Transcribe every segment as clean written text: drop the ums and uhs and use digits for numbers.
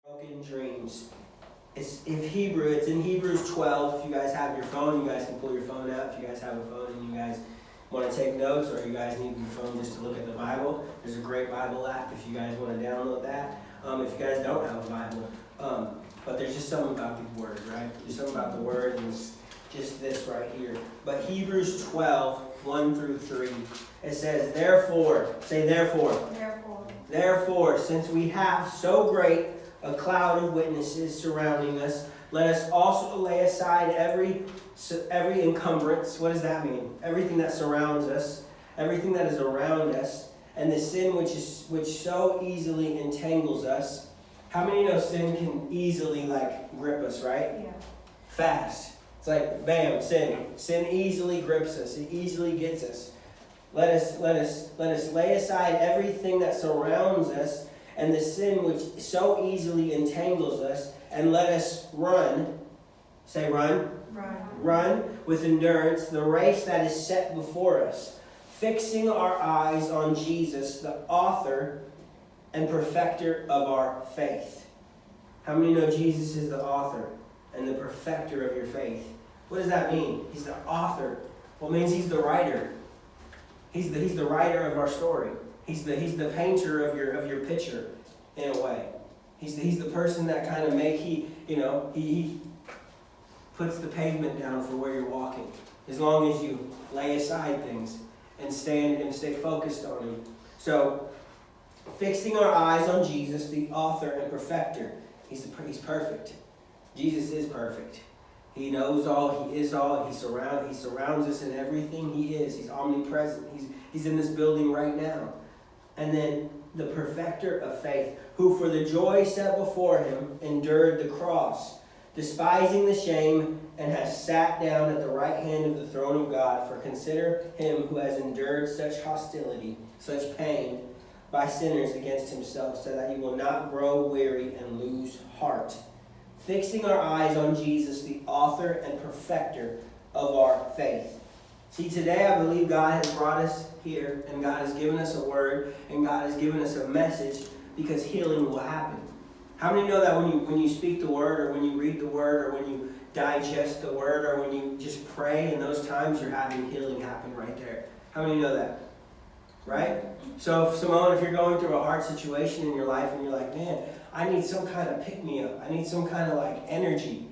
Broken dreams. It's in Hebrews 12. If you guys have your phone, you guys can pull your phone out. If you guys have a phone and you guys want to take notes, or you guys need your phone just to look at the Bible, there's a great Bible app if you guys want to download that. If you guys don't have a Bible, but there's just something about the Word, right? There's something about the Word, and it's just this right here. But Hebrews 12, 1 through 3, it says, therefore, say therefore. Therefore, since we have so great a cloud of witnesses surrounding us, let us also lay aside every encumbrance. What does that mean? Everything that surrounds us, everything that is around us, and the sin which so easily entangles us. How many know sin can easily grip us, right? Yeah. Fast. It's like bam, sin. Sin easily grips us. It easily gets us. Let us lay aside everything that surrounds us and the sin which so easily entangles us, and let us run. Say run. Run with endurance the race that is set before us, fixing our eyes on Jesus, the author and perfecter of our faith. How many know Jesus is the author and the perfecter of your faith? What does that mean? He's the author. Well, it means he's the writer. He's the writer of our story. He's the painter of your picture, in a way. He's the person that kind of he puts the pavement down for where you're walking. As long as you lay aside things and stay focused on him. So, fixing our eyes on Jesus, the author and perfecter. He's perfect. Jesus is perfect. He knows all. He is all. He surrounds us in everything he is. He's omnipresent. He's in this building right now. And then the perfecter of faith, who for the joy set before him endured the cross, despising the shame, and has sat down at the right hand of the throne of God. For consider him who has endured such hostility, such pain, by sinners against himself, so that he will not grow weary and lose heart. Fixing our eyes on Jesus, the author and perfecter of our faith. See, today I believe God has brought us here, and God has given us a word, and God has given us a message, because healing will happen. How many know that when you speak the word, or when you read the word, or when you digest the word, or when you just pray, in those times you're having healing happen right there? How many know that? Right? So Simone, if you're going through a hard situation in your life, and you're like, man, I need some kind of pick-me-up. I need some kind of energy.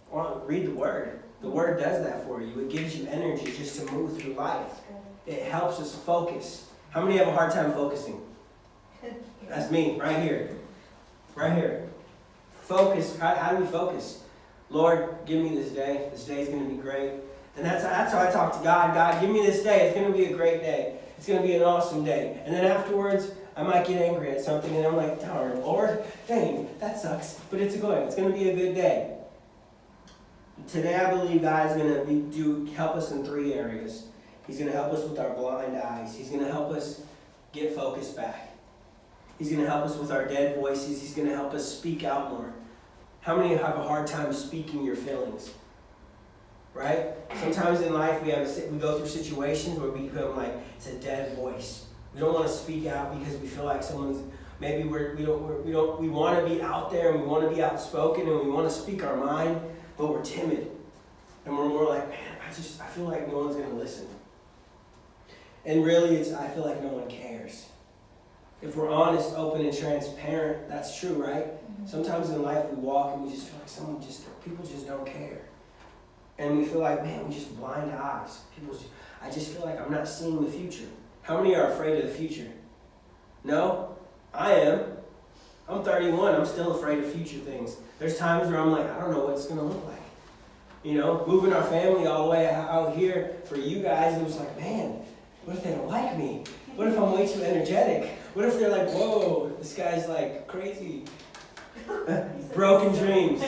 Well, read the word. The word does that for you. It gives you energy just to move through life. It helps us focus. How many have a hard time focusing? That's me, right here. Right here. Focus. How do we focus? Lord, give me this day. This day is going to be great. And that's how I talk to God. God, give me this day. It's going to be a great day. It's going to be an awesome day. And then afterwards, I might get angry at something, and I'm like, darn, Lord, dang, that sucks. But it's going to be a good day. Today, I believe God is going to help us in 3 areas. He's going to help us with our blind eyes. He's going to help us get focused back. He's going to help us with our dead voices. He's going to help us speak out more. How many have a hard time speaking your feelings? Right? Sometimes in life, we go through situations where we become it's a dead voice. We don't want to speak out because we feel like maybe we want to be out there, and we want to be outspoken, and we want to speak our mind, but we're timid. And we're more like, man, I feel like no one's going to listen. And really, I feel like no one cares. If we're honest, open, and transparent, that's true, right? Mm-hmm. Sometimes in life we walk and we just feel like people just don't care. And we feel like, man, we just blind eyes. I just feel like I'm not seeing the future. How many are afraid of the future? No? I am. I'm 31. I'm still afraid of future things. There's times where I'm like, I don't know what it's going to look like. Moving our family all the way out here for you guys, it was like, man, what if they don't like me? What if I'm way too energetic? What if they're like, whoa, this guy's crazy? Broken dreams.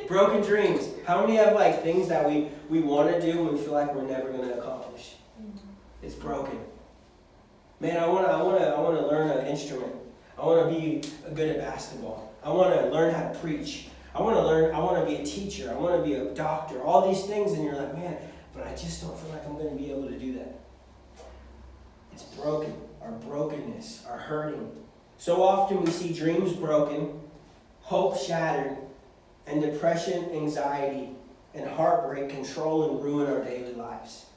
Broken dreams. How many have things that we want to do and we feel like we're never going to accomplish? It's broken. Man, I want to learn an instrument. I want to be good at basketball. I want to learn how to preach. I want to be a teacher. I want to be a doctor. All these things, and you're like, man, but I just don't feel like I'm going to be able to do that. It's broken. Our brokenness, our hurting. So often we see dreams broken, hope shattered, and depression, anxiety, and heartbreak control and ruin our daily lives.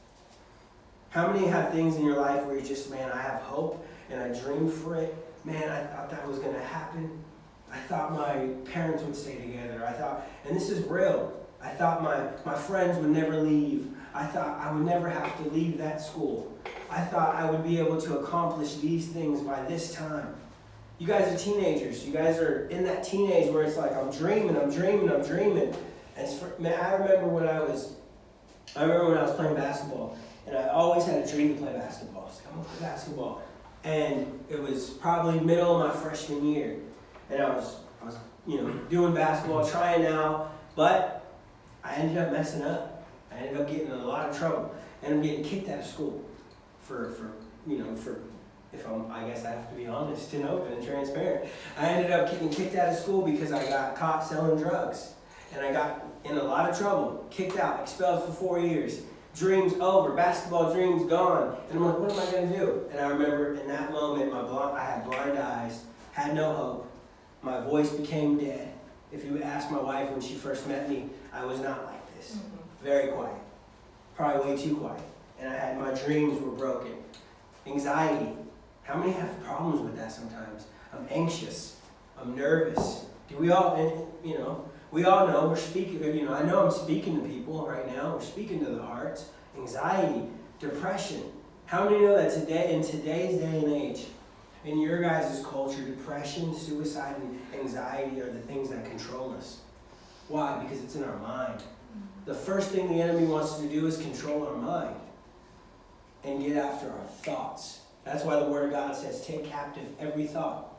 How many have things in your life where you just, man, I have hope and I dreamed for it. Man, I thought that was going to happen. I thought my parents would stay together. And this is real. I thought my friends would never leave. I thought I would never have to leave that school. I thought I would be able to accomplish these things by this time. You guys are teenagers. You guys are in that teenage where it's like, I'm dreaming. And man, I remember when I was playing basketball, and I always had a dream to play basketball. So I'm gonna play basketball. And it was probably middle of my freshman year. And I was doing basketball, trying out, but I ended up messing up. I ended up getting in a lot of trouble. And I'm getting kicked out of school I guess I have to be honest and open and transparent. I ended up getting kicked out of school because I got caught selling drugs. And I got in a lot of trouble, kicked out, expelled for 4 years. Dreams over, basketball dreams gone. And I'm like, what am I going to do? And I remember in that moment, I had blind eyes, had no hope. My voice became dead. If you would ask my wife when she first met me, I was not like this. Very quiet. Probably way too quiet. And my dreams were broken. Anxiety. How many have problems with that sometimes? I'm anxious. I'm nervous. Do we all, we all know we're speaking, I know I'm speaking to people right now. We're speaking to the hearts. Anxiety, depression. How many know that in today's day and age, in your guys' culture, depression, suicide, and anxiety are the things that control us? Why? Because it's in our mind. The first thing the enemy wants to do is control our mind and get after our thoughts. That's why the Word of God says, take captive every thought.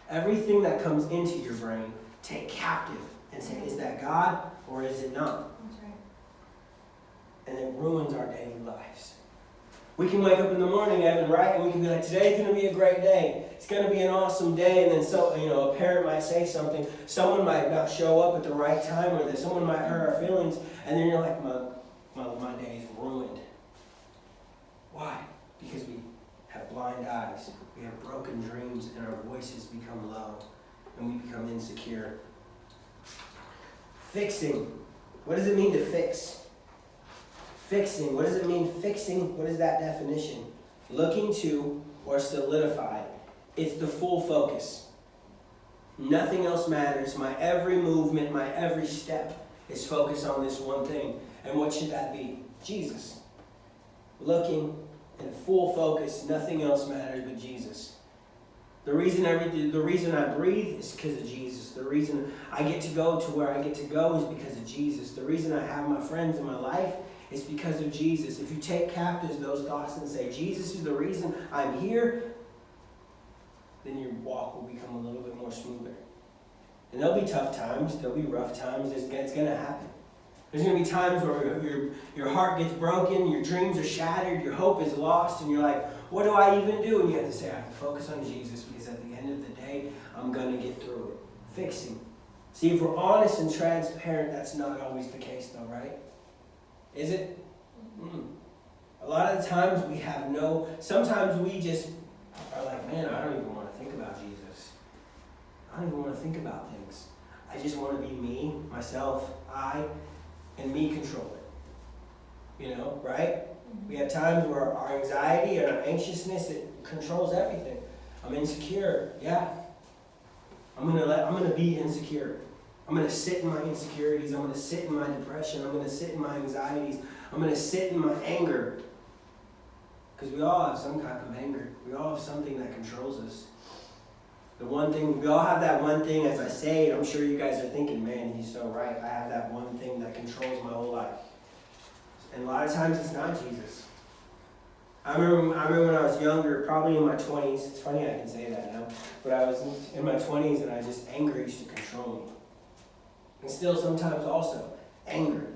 Everything that comes into your brain, take captive and say, is that God or is it not? That's right. And it ruins our daily lives. We can wake up in the morning, Evan, right? And we can be like, today's going to be a great day. It's going to be an awesome day. And then a parent might say something. Someone might not show up at the right time, or that someone might hurt our feelings. And then you're like, my day is ruined. Why? Because we have blind eyes. We have broken dreams, and our voices become low. And we become insecure. Fixing. What does it mean to fix? Fixing. What does it mean, fixing? What is that definition? Looking to or solidify. It's the full focus. Nothing else matters. My every movement, my every step is focused on this one thing. And what should that be? Jesus. Looking in full focus. Nothing else matters but Jesus. The reason I breathe is because of Jesus. The reason I get to go to where I get to go is because of Jesus. The reason I have my friends in my life is because of Jesus. If you take captive those thoughts and say, Jesus is the reason I'm here, then your walk will become a little bit more smoother. And there'll be tough times. There'll be rough times. It's going to happen. There's going to be times where your heart gets broken, your dreams are shattered, your hope is lost, and you're like, what do I even do? And you have to say, I have to focus on Jesus, because at the end of the day, I'm going to get through it. Fixing. See, if we're honest and transparent, that's not always the case though, right? Is it? A lot of the times sometimes we just are like, man, I don't even want to think about Jesus. I don't even want to think about things. I just want to be me, myself, and me control it. Right? We have times where our anxiety and our anxiousness, it controls everything. I'm insecure. Yeah. I'm gonna be insecure. I'm gonna sit in my insecurities. I'm gonna sit in my depression. I'm gonna sit in my anxieties. I'm gonna sit in my anger. Because we all have some type of anger. We all have something that controls us. We all have that one thing, as I say it, I'm sure you guys are thinking, man, he's so right. I have that one thing that controls my whole life. And a lot of times it's not Jesus. I remember when I was younger, probably in my 20s, it's funny I can say that now, but I was in my 20s and anger used to control me. And still sometimes also, anger.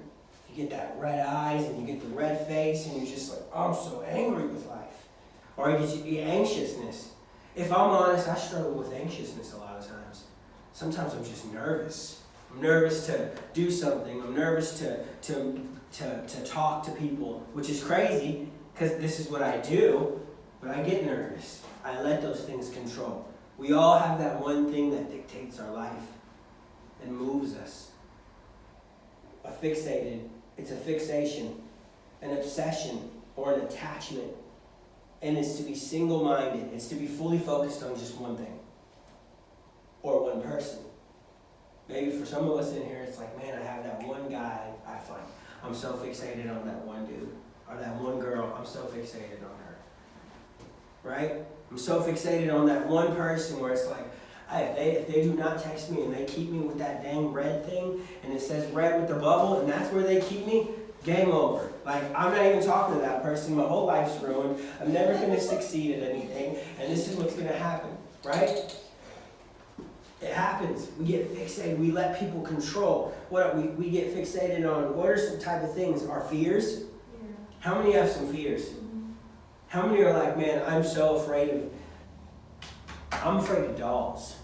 You get that red eyes and you get the red face and you're just like, oh, I'm so angry with life. Or you get the anxiousness. If I'm honest, I struggle with anxiousness a lot of times. Sometimes I'm just nervous. I'm nervous to do something. I'm nervous to talk to people, which is crazy because this is what I do, but I get nervous. I let those things control. We all have that one thing that dictates our life. and moves us. It's a fixation, an obsession, or an attachment. And it's to be single-minded. It's to be fully focused on just one thing. Or one person. Maybe for some of us in here, it's like, man, I have that one guy I find. I'm so fixated on that one dude. Or that one girl, I'm so fixated on her. Right? I'm so fixated on that one person where it's like, if they do not text me and they keep me with that dang red thing, and it says red with the bubble, and that's where they keep me, game over. Like, I'm not even talking to that person. My whole life's ruined. I'm never going to succeed at anything, and this is what's going to happen. Right? It happens. We get fixated. We let people control. We get fixated on what are some type of things? Our fears. Yeah. How many have some fears? Mm-hmm. How many are like, man, I'm afraid of dolls.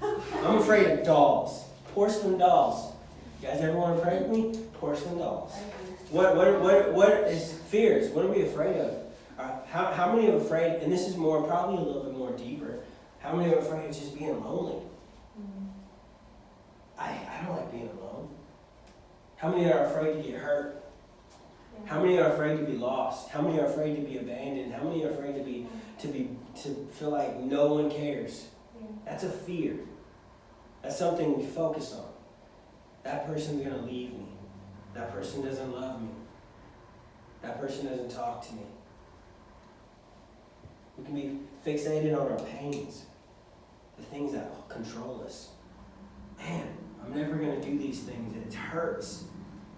I'm afraid of dolls. Porcelain dolls. You guys ever want to prank me? Porcelain dolls. What is fears? What are we afraid of? How many are afraid, and this is probably a little bit more deeper, how many are afraid of just being lonely? I don't like being alone. How many are afraid to get hurt? Yeah. How many are afraid to be lost? How many are afraid to be abandoned? How many are afraid to feel like no one cares? Yeah. That's a fear. That's something we focus on. That person's gonna leave me. That person doesn't love me. That person doesn't talk to me. We can be fixated on our pains, the things that control us. Man, I'm never going to do these things. It hurts.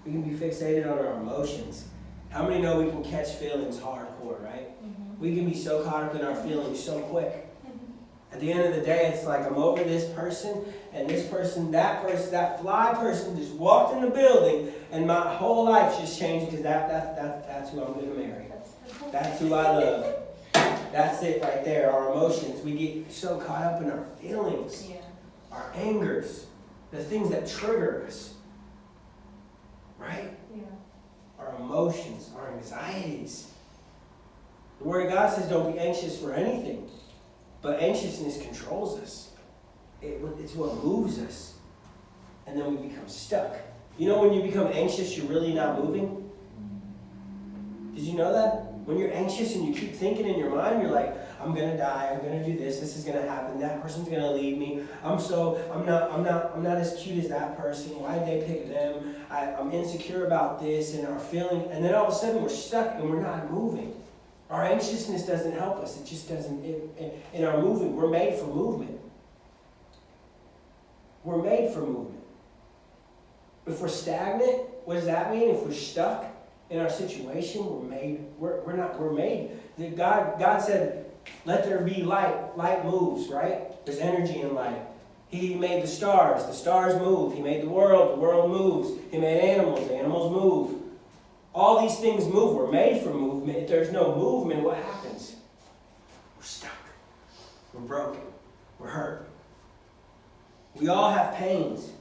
We can be fixated on our emotions. How many know we can catch feelings hardcore, right? Mm-hmm. We can be so caught up in our feelings so quick. Mm-hmm. At the end of the day, it's like I'm over this person, and this person, that fly person just walked in the building, and my whole life just changed because that's who I'm going to marry. That's who I love. That's it right there, our emotions. We get so caught up in our feelings, our angers, the things that trigger us, right? Yeah. Our emotions, our anxieties. The Word of God says don't be anxious for anything, but anxiousness controls us. It's what moves us, and then we become stuck. You know when you become anxious, you're really not moving? Did you know that? When you're anxious and you keep thinking in your mind, you're like, I'm gonna die, I'm gonna do this is gonna happen, that person's gonna leave me, I'm not as cute as that person, why'd they pick them, I'm insecure about this, and our feeling, and then all of a sudden we're stuck and we're not moving. Our anxiousness doesn't help us, it just doesn't, in our moving, we're made for movement. We're made for movement. If we're stagnant, what does that mean? If we're stuck in our situation, we're made. God said, let there be light. Light moves, right? There's energy in light. He made the stars move. He made the world moves. He made animals, the animals move. All these things move. We're made for movement. If there's no movement, what happens? We're stuck. We're broken. We're hurt. We all have pains.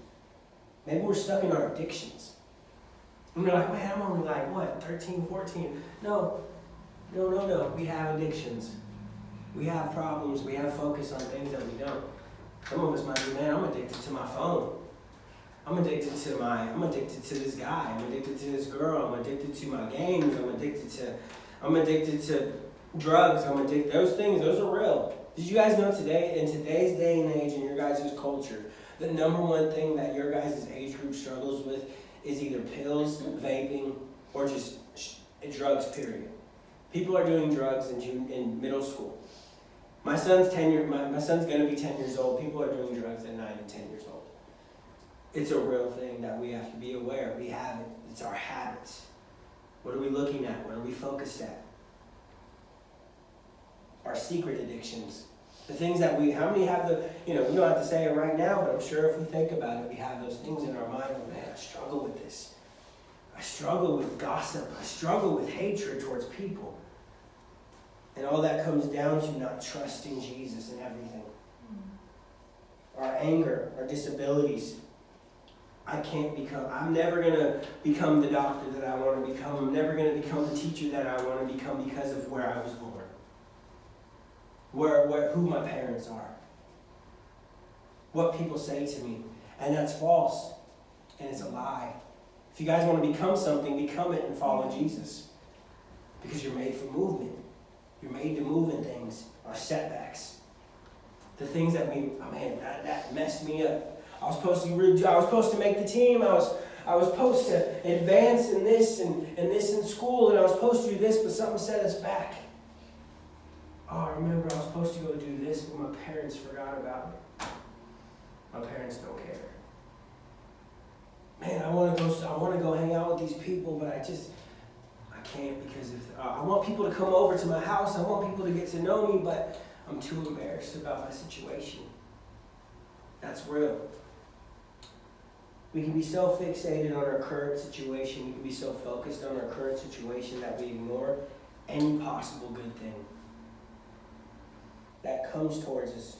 Maybe we're stuck in our addictions. And we're like, man, I'm only like, 13, 14. No. We have addictions. We have problems. We have focus on things that we don't. Some of us might be, man, I'm addicted to my phone. I'm addicted to this guy. I'm addicted to this girl. I'm addicted to my games. I'm addicted to drugs. Those things, those are real. Did you guys know today, in today's day and age, in your guys' culture, the number one thing that your guys' age group struggles with is either pills, vaping, or just drugs, period. People are doing drugs in middle school. My son's going to be 10 years old. People are doing drugs at 9 and 10 years old. It's a real thing that we have to be aware. We have it. It's our habits. What are we looking at? What are we focused at? Our secret addictions. The things that how many have we don't have to say it right now, but I'm sure if we think about it, we have those things in our mind. Oh, man, I struggle with this. I struggle with gossip. I struggle with hatred towards people. And all that comes down to not trusting Jesus in everything. Our anger, our disabilities. I'm never going to become the doctor that I want to become. I'm never going to become the teacher that I want to become because of where I was born. Who my parents are. What people say to me. And that's false. And it's a lie. If you guys want to become something, become it and follow Jesus. Because you're made for movement. You're made to move in things. Our setbacks. The things that that messed me up. I was supposed to make the team. I was supposed to advance in this and this in school, and I was supposed to do this, but something set us back. Oh, I remember I was supposed to go do this, but my parents forgot about me. My parents don't care. Man, I want to go hang out with these people, but I can't because I want people to come over to my house. I want people to get to know me, but I'm too embarrassed about my situation. That's real. We can be so fixated on our current situation. We can be so focused on our current situation that we ignore any possible good thing that comes towards us.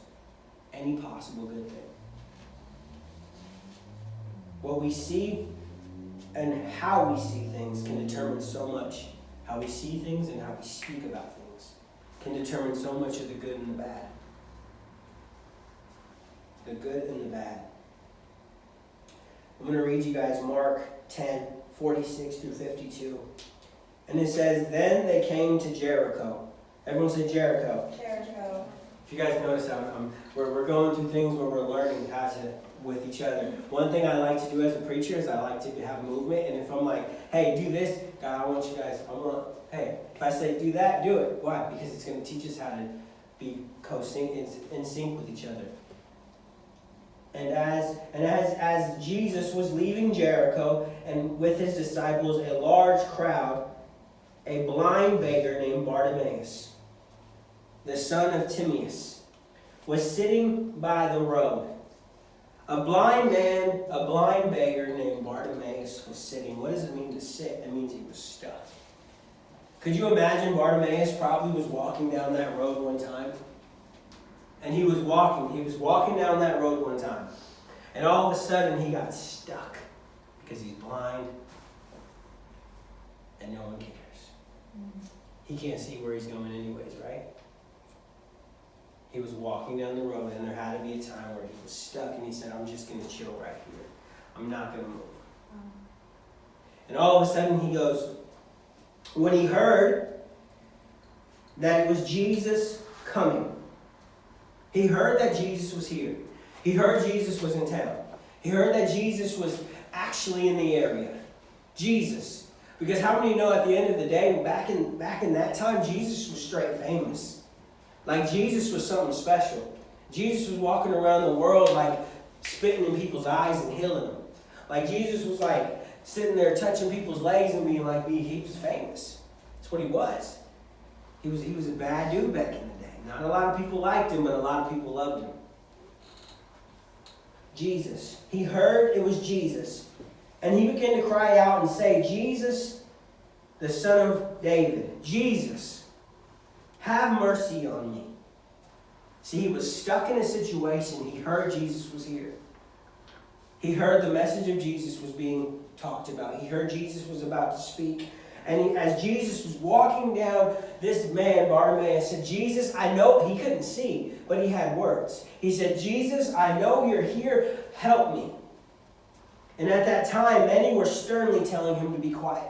Any possible good thing. What we see and how we see things can determine so much. How we see things and how we speak about things can determine so much of the good and the bad. The good and the bad. I'm going to read you guys Mark 10, 46 through 52. And it says, then they came to Jericho. Everyone say Jericho. Jericho. If you guys notice, we're going through things where we're learning how to with each other. One thing I like to do as a preacher is I like to have movement. And if I'm like, hey, do this, God, I want you guys, hey, if I say do that, do it. Why? Because it's going to teach us how to be in sync with each other. And as Jesus was leaving Jericho and with his disciples, a large crowd, a blind beggar named Bartimaeus, the son of Timaeus, was sitting by the road. A blind beggar named Bartimaeus was sitting. What does it mean to sit? It means he was stuck. Could you imagine Bartimaeus probably was walking down that road one time? And he was walking down that road one time. And all of a sudden he got stuck because he's blind and no one cares. He can't see where he's going anyways, right? He was walking down the road and there had to be a time where he was stuck and he said, I'm just going to chill right here. I'm not going to move. And all of a sudden he goes, when he heard that it was Jesus coming, he heard that Jesus was here. He heard Jesus was in town. He heard that Jesus was actually in the area. Jesus. Because how many know at the end of the day, back in that time, Jesus was straight famous. Like Jesus was something special. Jesus was walking around the world like spitting in people's eyes and healing them. Like Jesus was like sitting there touching people's legs and being like, he was famous. That's what he was. He was a bad dude back in the day. Not a lot of people liked him, but a lot of people loved him. Jesus. He heard it was Jesus. And he began to cry out and say, Jesus, the son of David. Jesus, have mercy on me. See, he was stuck in a situation. He heard Jesus was here. He heard the message of Jesus was being talked about. He heard Jesus was about to speak. And as Jesus was walking down, this man, Bartimaeus, said, Jesus, I know, he couldn't see, but he had words. He said, Jesus, I know you're here. Help me. And at that time, many were sternly telling him to be quiet.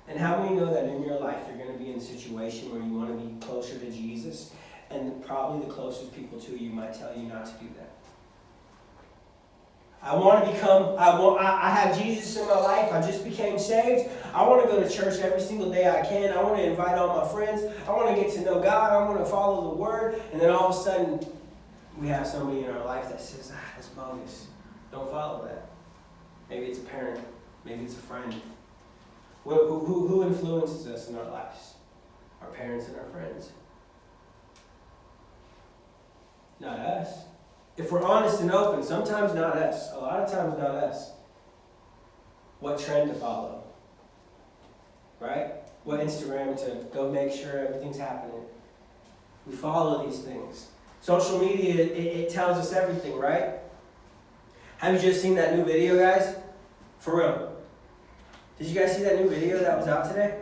And how many know that in your life you're going to be in a situation where you want to be closer to Jesus, and probably the closest people to you might tell you not to do that. I have Jesus in my life. I just became saved. I want to go to church every single day I can. I want to invite all my friends. I want to get to know God. I want to follow the Word. And then all of a sudden, we have somebody in our life that says, that's bogus. Don't follow that. Maybe it's a parent. Maybe it's a friend. Who influences us in our lives? Our parents and our friends. Not us. If we're honest and open, sometimes not us. A lot of times not us. What trend to follow? Right? What Instagram to go make sure everything's happening. We follow these things. Social media, it tells us everything, right? Have you just seen that new video, guys? For real. Did you guys see that new video that was out today?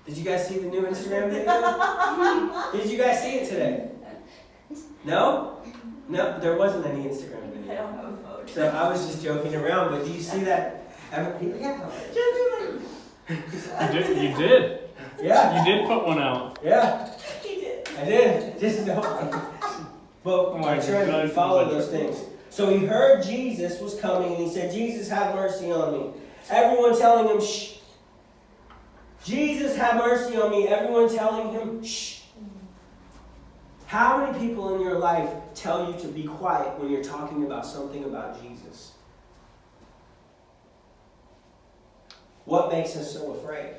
Did you guys see the new Instagram video? Did you guys see it today? No? No, there wasn't any Instagram I video. don't have a phone. So I was just joking around, but do you see that? Yeah. You did. Yeah. You did put one out. Yeah. He did. I did. Just don't. But my I'm trying to God, follow that's those things. So he heard Jesus was coming and he said, Jesus, have mercy on me. Everyone telling him, shh. Jesus, have mercy on me. Everyone telling him, shh. How many people in your life tell you to be quiet when you're talking about something about Jesus? What makes us so afraid?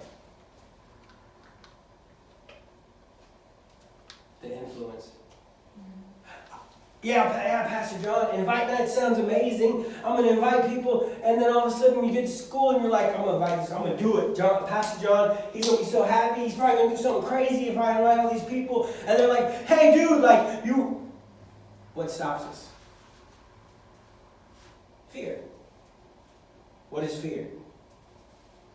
The influence. Yeah, Pastor John, invite night sounds amazing. I'm going to invite people, and then all of a sudden you get to school and you're like, I'm going to invite this, I'm going to do it. Pastor John, he's going to be so happy. He's probably going to do something crazy if I invite all these people. And they're like, hey, dude, like, you. What stops us? Fear. What is fear?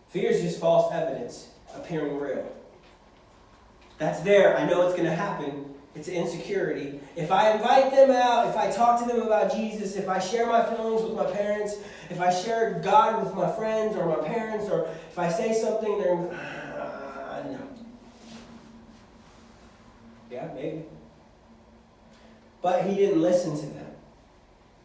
Fear is just false evidence appearing real. That's there. I know it's going to happen. It's insecurity. If I invite them out, if I talk to them about Jesus, if I share my feelings with my parents, if I share God with my friends or my parents, or if I say something, they're no. Yeah, maybe. But he didn't listen to them.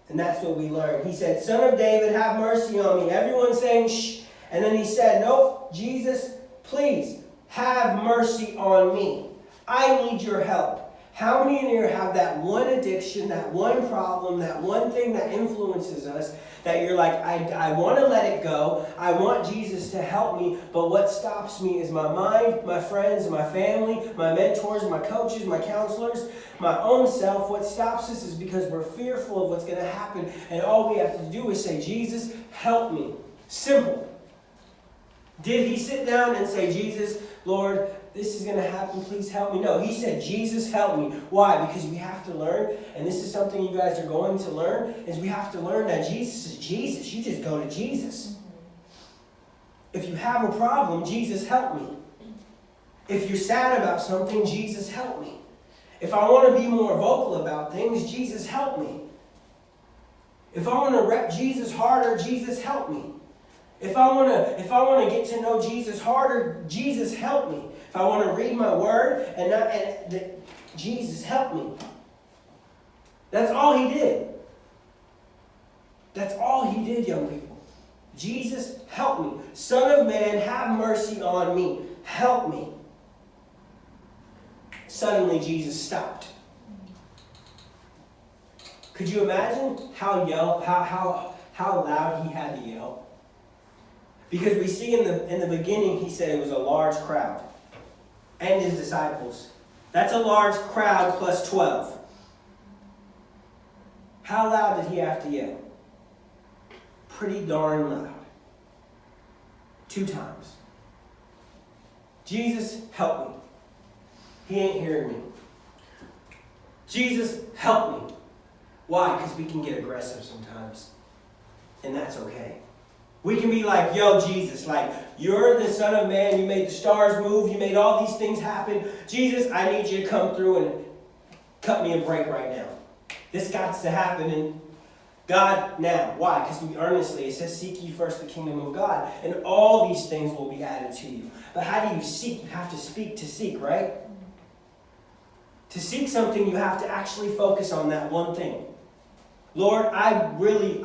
And that's what we learned. He said, Son of David, have mercy on me. Everyone saying, shh. And then he said, nope, Jesus, please have mercy on me. I need your help. How many in here have that one addiction, that one problem, that one thing that influences us, that you're like, I want to let it go. I want Jesus to help me, but what stops me is my mind, my friends, my family, my mentors, my coaches, my counselors, my own self. What stops us is because we're fearful of what's going to happen, and all we have to do is say, Jesus, help me. Simple. Did he sit down and say, Jesus, Lord, this is going to happen, please help me? No, he said, Jesus, help me. Why? Because we have to learn, and this is something you guys are going to learn, is we have to learn that Jesus is Jesus. You just go to Jesus. If you have a problem, Jesus, help me. If you're sad about something, Jesus, help me. If I want to be more vocal about things, Jesus, help me. If I want to rep Jesus harder, Jesus, help me. If I want to get to know Jesus harder, Jesus, help me. If I want to read my word Jesus, help me. That's all he did. That's all he did, young people. Jesus, help me. Son of man, have mercy on me. Help me. Suddenly, Jesus stopped. Could you imagine how loud he had to yell? Because we see in the beginning, he said it was a large crowd. And his disciples. That's a large crowd plus 12. How loud did he have to yell? Pretty darn loud. 2 times. Jesus, help me. He ain't hearing me. Jesus, help me. Why? Because we can get aggressive sometimes. And that's okay. We can be like, yo, Jesus, like, you're the Son of Man. You made the stars move. You made all these things happen. Jesus, I need you to come through and cut me a break right now. This got to happen. And God, now. Why? Because we earnestly, it says, seek ye first the kingdom of God. And all these things will be added to you. But how do you seek? You have to speak to seek, right? To seek something, you have to actually focus on that one thing. Lord, I really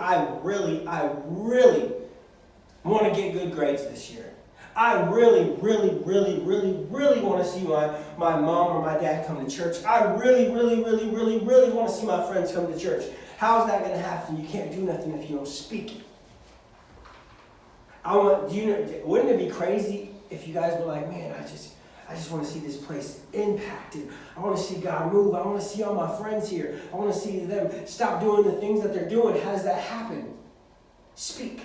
want to get good grades this year. I really want to see my mom or my dad come to church. I really want to see my friends come to church. How is that going to happen? You can't do nothing if you don't speak. Wouldn't it be crazy if you guys were like, man, I just want to see this place impacted. I want to see God move. I want to see all my friends here. I want to see them stop doing the things that they're doing. How does that happen? Speak.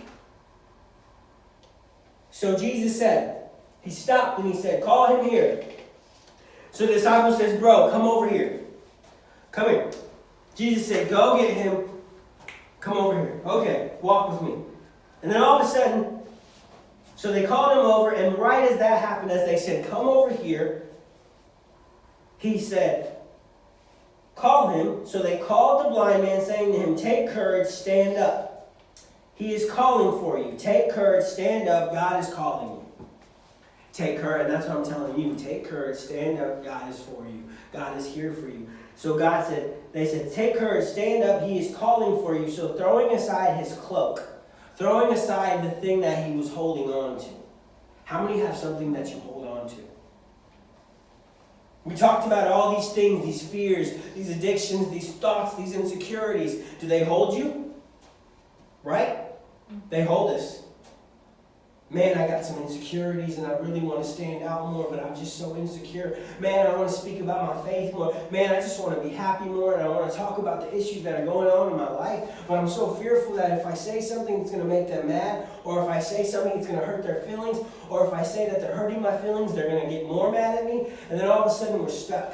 So Jesus said, he stopped and he said, call him here. So the disciple says, bro, come over here. Come here. Jesus said, go get him. Come over here. Okay, walk with me. And then all of a sudden, so they called him over, and right as that happened, as they said, come over here, he said, Call him. So they called the blind man, saying to him, take courage, stand up. He is calling for you. Take courage, stand up. God is calling you. Take courage. That's what I'm telling you. Take courage, stand up. God is for you. God is here for you. So they said, take courage, stand up. He is calling for you. So throwing aside his cloak, throwing aside the thing that he was holding on to. How many have something that you hold on to? We talked about all these things, these fears, these addictions, these thoughts, these insecurities. Do they hold you? Right? They hold us. Man, I got some insecurities and I really want to stand out more, but I'm just so insecure. Man, I want to speak about my faith more. Man, I just want to be happy more and I want to talk about the issues that are going on in my life. But I'm so fearful that if I say something that's going to make them mad, or if I say something that's going to hurt their feelings, or if I say that they're hurting my feelings, they're going to get more mad at me. And then all of a sudden we're stuck.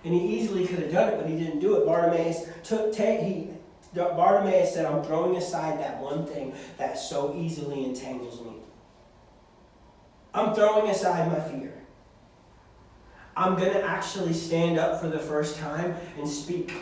And he easily could have done it, but he didn't do it. Bartimaeus said, I'm throwing aside that one thing that so easily entangles me. I'm throwing aside my fear. I'm going to actually stand up for the first time and speak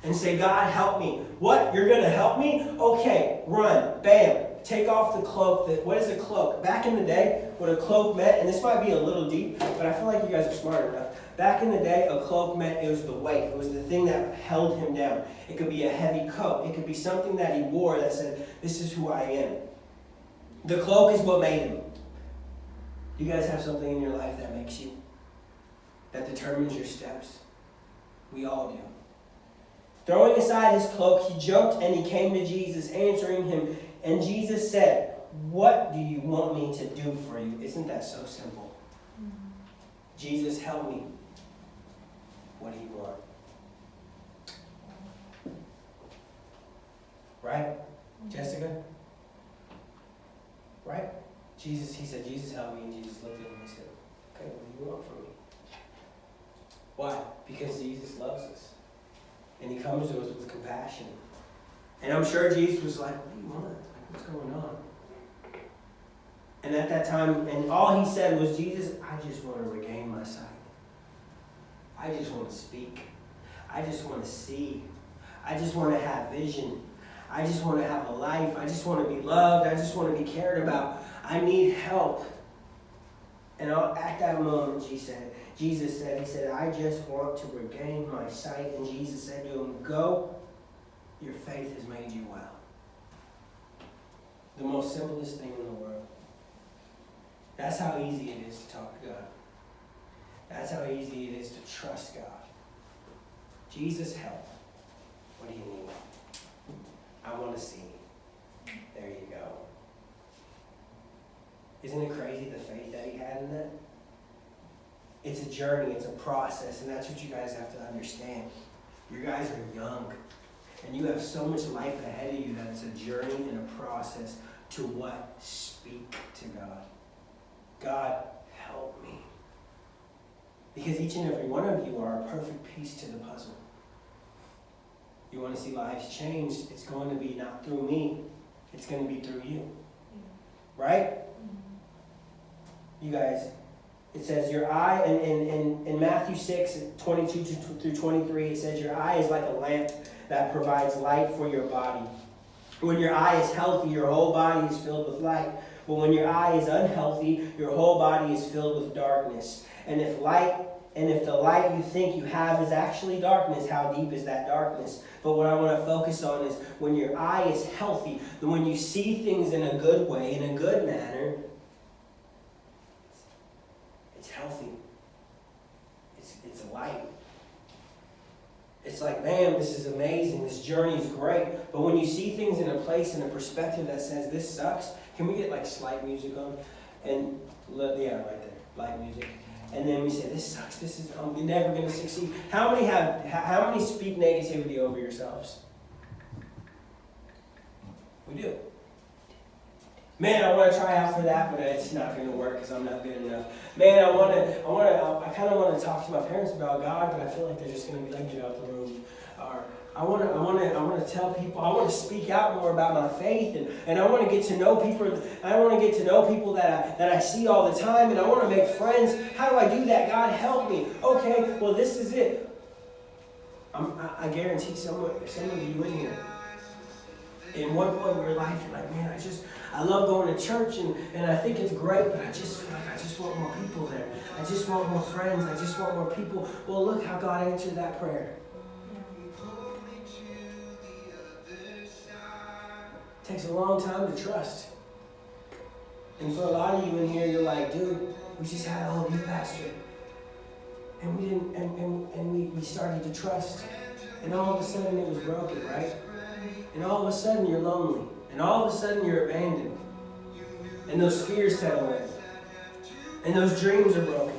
and say, God, help me. What? You're going to help me? Okay, run. Bam. Take off the cloak. What is a cloak? Back in the day, what a cloak meant, and this might be a little deep, but I feel like you guys are smart enough. Back in the day, a cloak meant it was the weight. It was the thing that held him down. It could be a heavy coat. It could be something that he wore that said, this is who I am. The cloak is what made him. You guys have something in your life that makes you, that determines your steps? We all do. Throwing aside his cloak, he jumped and he came to Jesus, answering him. And Jesus said, what do you want me to do for you? Isn't that so simple? Jesus, help me. What do you want? Right? Jessica? Right? Jesus, he said, Jesus, help me. And Jesus looked at him and he said, okay, what do you want from me? Why? Because Jesus loves us. And he comes to us with compassion. And I'm sure Jesus was like, what do you want? Like, what's going on? And at that time, and all he said was, Jesus, I just want to regain my sight. I just want to speak. I just want to see. I just want to have vision. I just want to have a life. I just want to be loved. I just want to be cared about. I need help. And at that moment, Jesus said, I just want to regain my sight. And Jesus said to him, go, your faith has made you well. The most simplest thing in the world. That's how easy it is to talk to God. That's how easy it is to trust God. Jesus, help. What do you need? I want to see. There you go. Isn't it crazy the faith that he had in that? It's a journey, it's a process, and that's what you guys have to understand. You guys are young, and you have so much life ahead of you that it's a journey and a process to what? Speak to God. God, help me. Because each and every one of you are a perfect piece to the puzzle. You want to see lives changed, it's going to be not through me, it's going to be through you. Right? You guys, it says your eye, in Matthew 6, 22 through 23, it says your eye is like a lamp that provides light for your body. When your eye is healthy, your whole body is filled with light. But when your eye is unhealthy, your whole body is filled with darkness. And if the light you think you have is actually darkness, how deep is that darkness? But what I want to focus on is when your eye is healthy, when you see things in a good way, in a good manner, it's healthy. It's light. It's like, man, this is amazing. This journey is great. But when you see things in a place, in a perspective that says, this sucks, can we get like slight music on? And yeah, right there, light music. And then we say, this sucks. I'm never going to succeed. How many speak negativity over yourselves? We do. Man, I want to try out for that, but it's not going to work because I'm not good enough. Man, I kind of want to talk to my parents about God, but I feel like they're just going to be like, get out the room. Or I want to tell people, I want to speak out more about my faith, and I want to get to know people. I want to get to know people that I see all the time, and I want to make friends. How do I do that? God, help me. Okay, well, this is it. I guarantee some of you in here, in one point in your life, you're like, man, I love going to church and I think it's great, but I just feel like I just want more people there. I just want more friends. I just want more people. Well, look how God answered that prayer. It takes a long time to trust. And for a lot of you in here, you're like, dude, we just had all of you, Pastor. And we didn't, and we started to trust. And all of a sudden it was broken, right? And all of a sudden you're lonely. And all of a sudden you're abandoned. And those fears settle in. And those dreams are broken.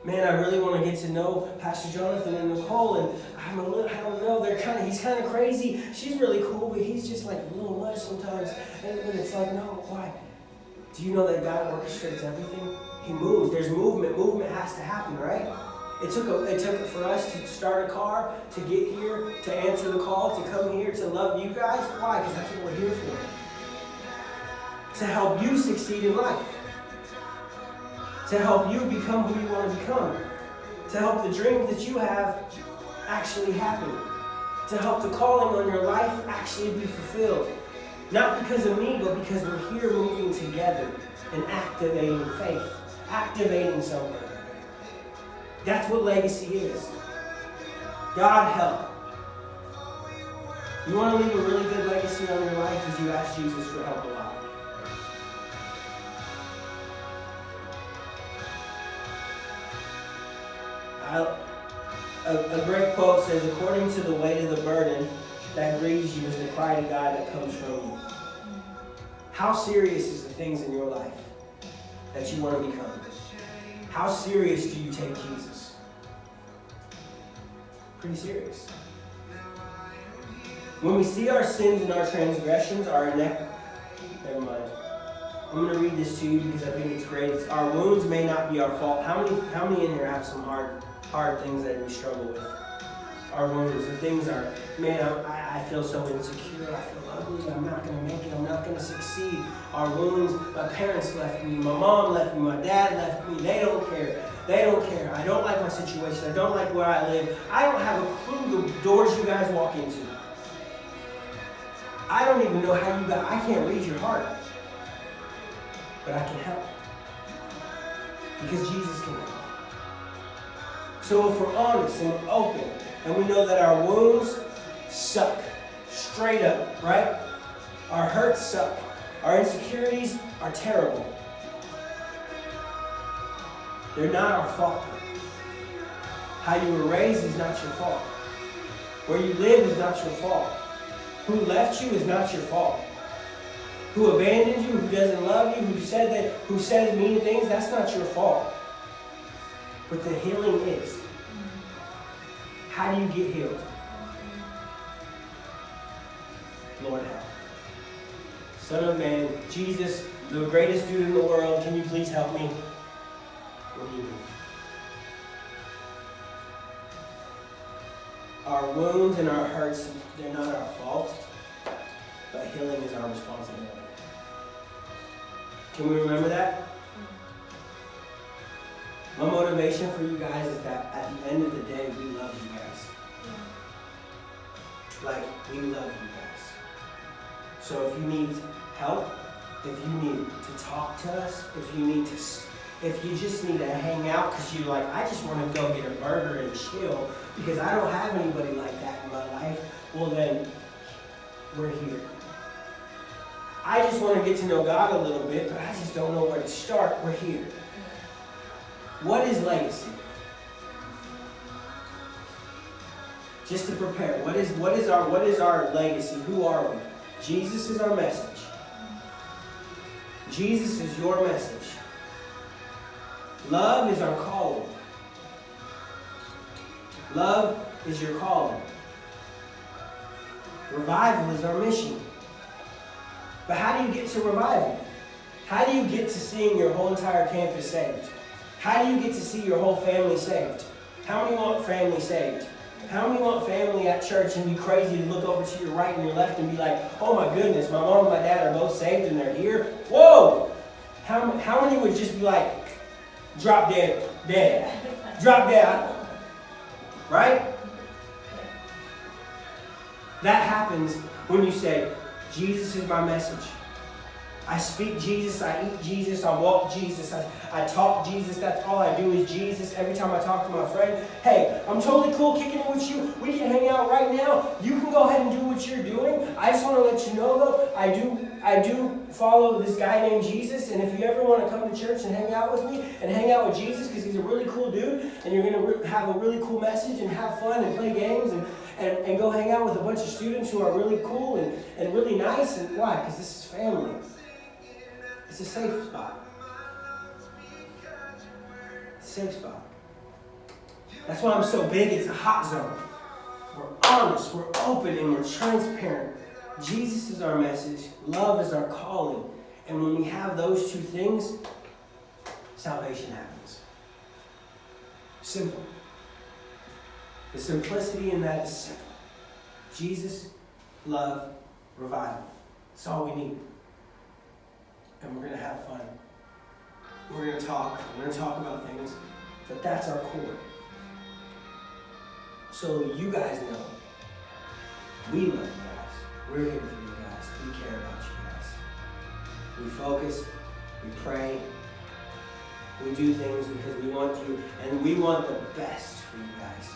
Man, I really want to get to know Pastor Jonathan and Nicole, and I don't know, he's kind of crazy. She's really cool, but he's just like a little much sometimes. And it's like, no, why? Do you know that God orchestrates everything? He moves. There's movement. Movement has to happen, right? It took for us to start a car, to get here, to answer the call, to come here, to love you guys. Why? Because that's what we're here for. To help you succeed in life. To help you become who you want to become. To help the dreams that you have actually happen. To help the calling on your life actually be fulfilled. Not because of me, but because we're here moving together and activating faith. Activating something. That's what legacy is. God help. You want to leave a really good legacy on your life as you ask Jesus for help a lot. A great quote says, according to the weight of the burden that grieves you is the cry to God that comes from you. How serious is the things in your life that you want to become? How serious do you take Jesus? Pretty serious. When we see our sins and our transgressions, never mind. I'm going to read this to you because I think it's great. It's, our wounds may not be our fault. How many in here have some hard things that we struggle with? Our wounds. The things are, man, I feel so insecure. I feel ugly. I'm not going to make it. I'm not going to succeed. Our wounds, my parents left me. My mom left me. My dad left me. They don't care. They don't care. I don't like my situation. I don't like where I live. I don't have a clue the doors you guys walk into. I don't even know how you got, I can't read your heart. But I can help. Because Jesus can help. So if we're honest and we're open, and we know that our wounds suck, straight up, right? Our hurts suck. Our insecurities are terrible. They're not our fault. How you were raised is not your fault. Where you live is not your fault. Who left you is not your fault. Who abandoned you, who doesn't love you, who said mean things, that's not your fault. But the healing is. How do you get healed? Lord help. Son of man, Jesus, the greatest dude in the world, can you please help me? What do you need? Our wounds and our hurts, they're not our fault, but healing is our responsibility. Can we remember that? My motivation for you guys is that at the end of the day, we love you guys. Like, we love you guys. So if you need help, if you need to talk to us, if you just need to hang out because you're like, I just want to go get a burger and chill because I don't have anybody like that in my life, well then, we're here. I just want to get to know God a little bit, but I just don't know where to start. We're here. What is legacy? Just to prepare, what is our legacy? Who are we? Jesus is our message. Jesus is your message. Love is our calling. Love is your calling. Revival is our mission. But how do you get to revival? How do you get to seeing your whole entire campus saved? How do you get to see your whole family saved? How many want family saved? How many want family at church and be crazy to look over to your right and your left and be like, oh my goodness, my mom and my dad are both saved and they're here? Whoa! How many would just be like, drop dead, drop dead, right? That happens when you say, Jesus is my message. I speak Jesus, I eat Jesus, I walk Jesus, I talk Jesus, that's all I do is Jesus. Every time I talk to my friend, hey, I'm totally cool kicking it with you. We can hang out right now. You can go ahead and do what you're doing. I just want to let you know though, I do follow this guy named Jesus, and if you ever want to come to church and hang out with me and hang out with Jesus because he's a really cool dude and you're going to have a really cool message and have fun and play games and go hang out with a bunch of students who are really cool and really nice. And why? Because this is family. It's a safe spot. It's a safe spot. That's why I'm so big. It's a hot zone. We're honest, we're open, and we're transparent. Jesus is our message. Love is our calling. And when we have those two things, salvation happens. Simple. The simplicity in that is simple. Jesus, love, revival. That's all we need. And we're going to have fun. We're going to talk. We're going to talk about things. But that's our core. So you guys know, we love you guys. We're here for you guys. We care about you guys. We focus. We pray. We do things because we want you. And we want the best for you guys.